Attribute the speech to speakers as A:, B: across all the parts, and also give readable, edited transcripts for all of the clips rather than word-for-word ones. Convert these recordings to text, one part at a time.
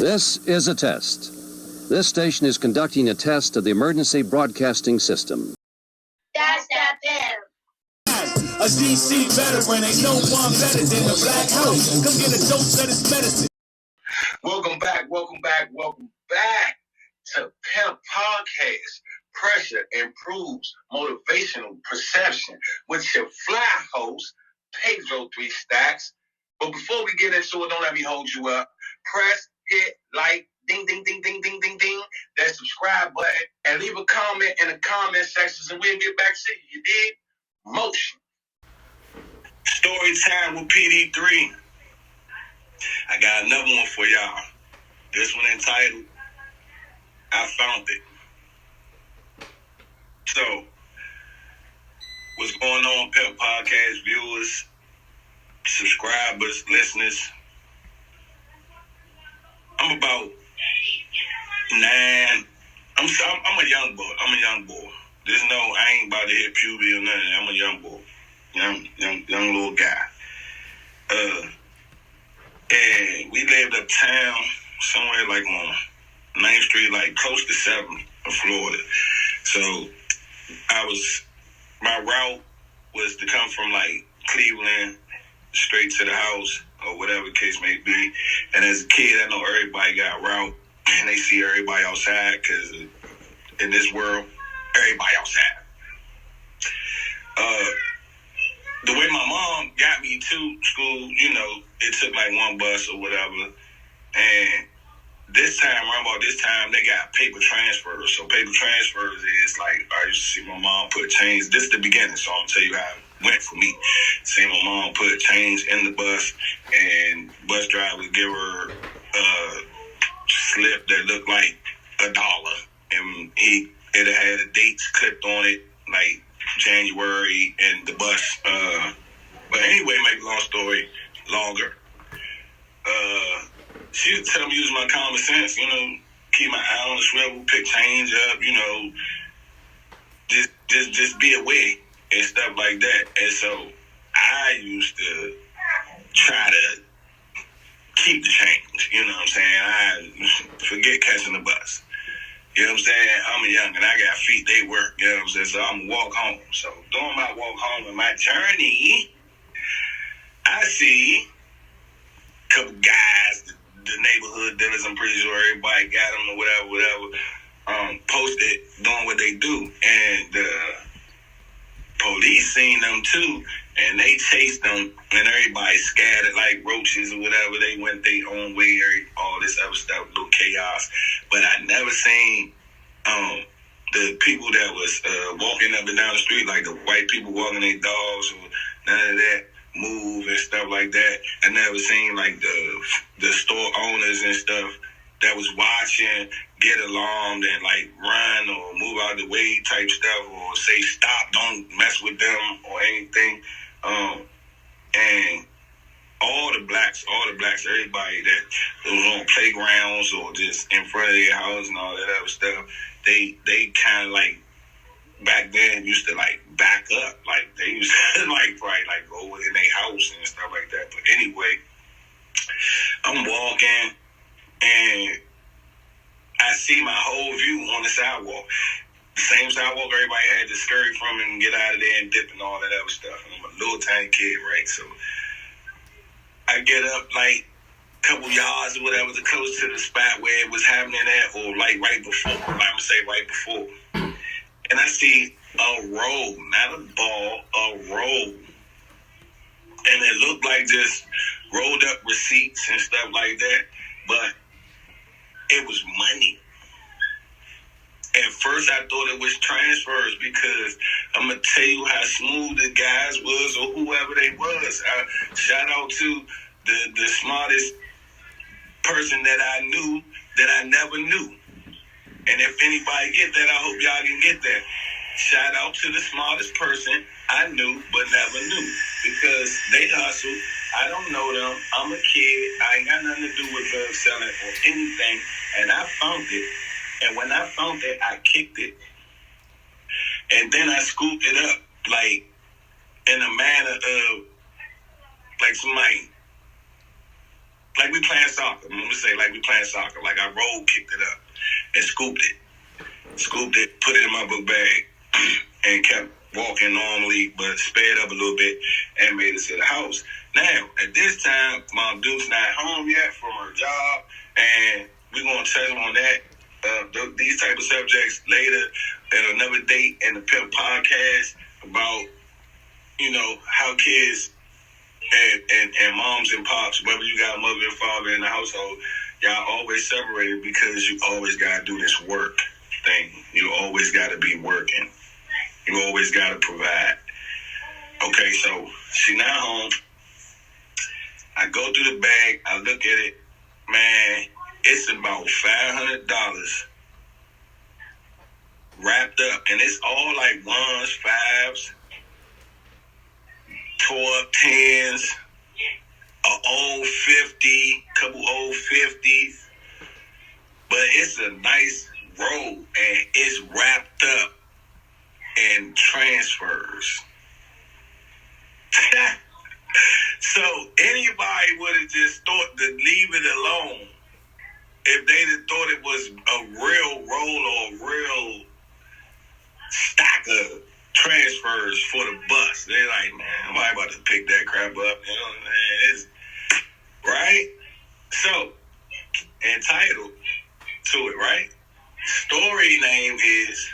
A: This is a test. This station is conducting a test of the emergency broadcasting system.
B: That's that P.I.M.P.
C: A DC veteran, ain't no one better than the Black House. Come get a dose of this medicine.
D: Welcome back to P.I.M.P. Podcast. Pressure improves motivational perception with your fly host, Paedro3000. But before we get into it, don't let me hold you up. Press, hit, like, ding, ding, ding, ding, ding, ding, ding, that subscribe button, and leave a comment in the comment sections, and we'll get back to you. You dig? Motion. Storytime with PD3. I got another one for y'all. This one entitled, I Found It. So, what's going on, P.I.M.P. Podcast viewers, subscribers, listeners? I'm about 9. I'm a young boy. There's no, I ain't about to hit puberty or nothing. I'm a young boy. Young little guy. And we lived uptown, somewhere like on 9th Street, like close to 7th of Florida. So my route was to come from like Cleveland straight to the house or whatever the case may be. And as a kid, I know everybody got a route and they see everybody outside because in this world, everybody outside. The way my mom got me to school, it took like one bus or whatever. And around about this time, they got paper transfers. So paper transfers is like, I used to see my mom put change. This is the beginning, so I'm going to tell you how it went for me. See my mom put change in the bus, and bus driver would give her a slip that looked like $1. And it had the dates clipped on it, like January, and the bus. But anyway, make a long story longer. She would tell me use my common sense, keep my eye on the swivel, pick change up, just be aware and stuff like that. And so I used to try to keep the change, you know what I'm saying? I forget catching the bus. You know what I'm saying? I'm young and I got feet, they work, you know what I'm saying? So I'm going to walk home. So during my walk home and my journey, I see a couple guys, the neighborhood dealers, I'm pretty sure everybody got them or whatever, posted doing what they do. And the police seen them too, and they chased them, and everybody scattered like roaches or whatever. They went their own way, all this other stuff, little chaos. But I never seen the people that was walking up and down the street, like the white people walking their dogs or none of that, move and stuff like that. I never seen like the store owners and stuff that was watching get alarmed and like run or move out of the way type stuff, or say stop, don't mess with them or anything. And all the blacks, everybody that was on playgrounds or just in front of their house and all that other stuff, they kind of like back then used to like back up, like they used to like probably like go in their house and stuff like that. But anyway, I'm walking and I see my whole view on the sidewalk. The same sidewalk everybody had to scurry from and get out of there and dip and all that other stuff. And I'm a little tiny kid, right? So I get up like a couple yards or whatever to close to the spot where it was happening at, or like right before, I'm gonna say right before. And I see a roll, not a ball, a roll. And it looked like just rolled up receipts and stuff like that. But it was money. At first, I thought it was transfers because I'm going to tell you how smooth the guys was or whoever they was. Shout out to the smartest person that I knew that I never knew. And if anybody get that, I hope y'all can get that. Shout out to the smartest person I knew but never knew, because they hustle. I don't know them. I'm a kid. I ain't got nothing to do with drug selling or anything. And I found it. And when I found it, I kicked it. And then I scooped it up, like, in a manner of, like somebody, like we playing soccer. I'm gonna say like we playing soccer. Like I rolled, kicked it up, and scooped it, put it in my book bag, and kept walking normally, but sped up a little bit and made it to the house. Now, at this time, Mom Duke's not home yet from her job, and we're going to touch on that, these type of subjects later at another date in the P.I.M.P podcast about, you know, how kids and moms and pops, whether you got a mother and father in the household, y'all always separated because you always got to do this work thing. You always got to be working. You always got to provide. Okay, so she not home. I go through the bag. I look at it. Man, it's about $500 wrapped up. And it's all like ones, fives, tore up tens, a old 50, couple old 50s. But it's a nice roll, and it's wrapped up in transfers. So anybody would have just thought to leave it alone if they'd have thought it was a real roll or a real stack of transfers for the bus. They're like, man, I'm not about to pick that crap up. You know what I'm saying? Right? So, entitled to it, right? Story name is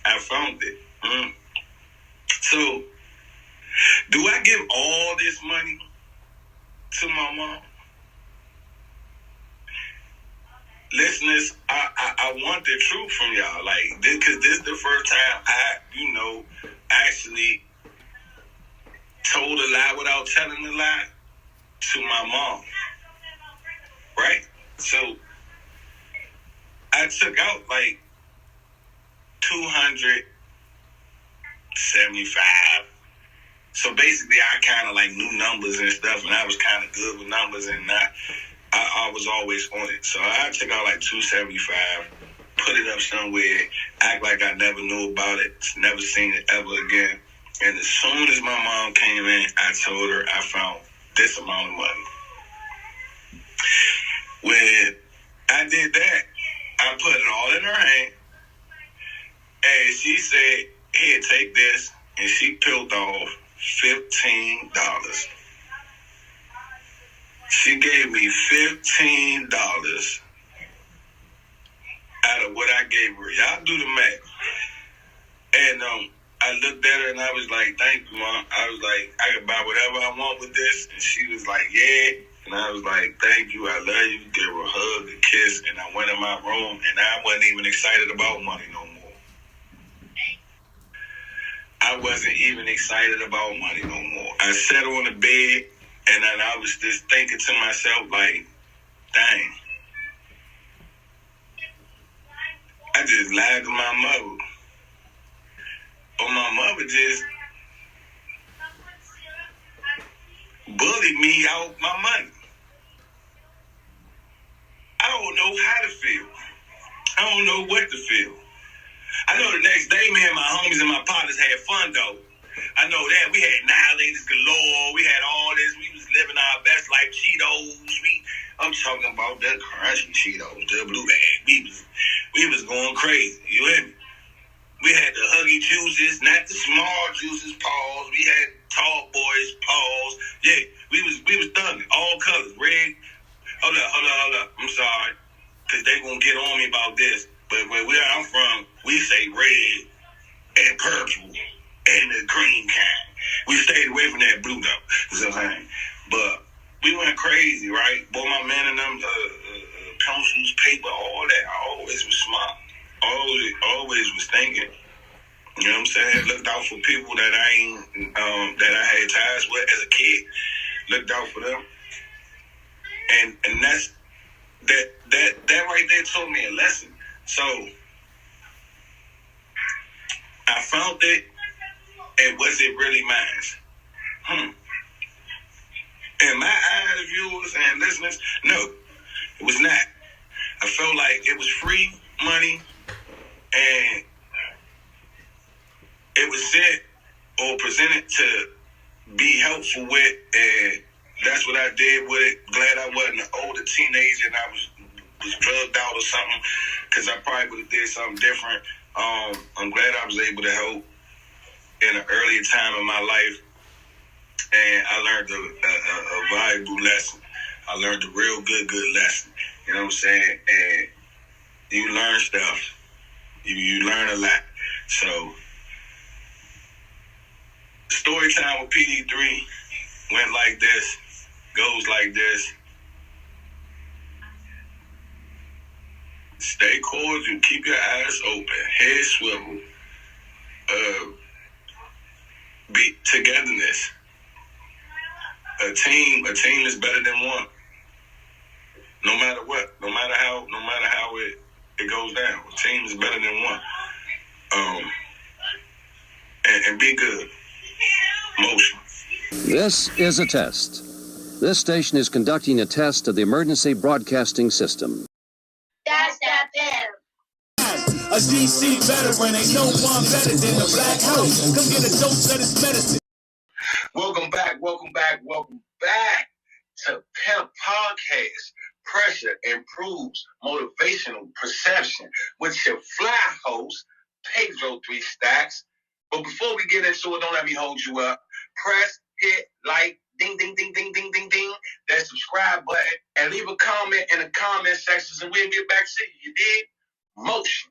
D: I Found It. So, do I give all this money to my mom? Listeners, I want the truth from y'all. Like, because this is the first time I, actually told a lie without telling a lie to my mom. Right? So, I took out like $275. So basically, I kind of like knew numbers and stuff, and I was kind of good with numbers, and I was always on it. So I took out like $275, put it up somewhere, act like I never knew about it, never seen it ever again. And as soon as my mom came in, I told her I found this amount of money. When I did that, I put it all in her hand, and she said, "Here, take this," and she peeled off $15. She gave me $15 out of what I gave her. Y'all do the math. And I looked at her and I was like, "Thank you, Mom." I was like, "I can buy whatever I want with this." And she was like, "Yeah." And I was like, "Thank you. I love you." Gave her a hug, a kiss, and I went in my room, and I wasn't even excited about money no more. I wasn't even excited about money no more. I sat on the bed, and then I was just thinking to myself, like, dang. I just lied to my mother. But my mother just bullied me out my money. I don't know how to feel. I don't know what to feel. I know the next day, me and my homies and my partners had fun, though. I know that. We had annihilators galore. We had all this. We was living our best life. Cheetos. I'm talking about the crunchy Cheetos, the blue bag. We was going crazy. You hear me? We had the Huggy juices, not the small juices, pause. We had Tall Boys, pause. Yeah, we was thugging. All colors. Red. Hold up. I'm sorry. Because they gonna get on me about this. But where I'm from, we say red and purple and the green kind. We stayed away from that blue though. But we went crazy, right? Boy, my man and them pencils, paper, all that. I always was smart. Always was thinking. You know what I'm saying? Looked out for people that that I had ties with as a kid. Looked out for them. And that's that right there taught me a lesson. So I found it, and was it really mine? In my eyes, viewers and listeners, no, it was not. I felt like it was free money, and it was sent or presented to be helpful with, and that's what I did with it. Glad I wasn't an older teenager and I was drugged out or something, because I probably would have did something different. I'm glad I was able to help in an earlier time in my life, and I learned a valuable lesson. I learned a real good lesson. You know what I'm saying? And you learn stuff. You learn a lot. So, story time with PD3 went like this, goes like this. Stay cordial, keep your eyes open, head swivel. Be togetherness. A team is better than one. No matter what, no matter how it goes down, a team is better than one. And be good. Motion.
A: This is a test. This station is conducting a test of the emergency broadcasting system.
B: That's that P.I.M.P.
C: A DC veteran, ain't no one better than the Black House. Come get a dose of this medicine.
D: Welcome back to P.I.M.P Podcast. Pressure improves motivational perception with your fly host, Paedro3000. But before we get into it, don't let me hold you up. Press, hit, like, ding, ding, ding, ding, ding, ding, ding, that subscribe button, and leave a comment in the comment sections, and we'll get back to you. You dig? Motion.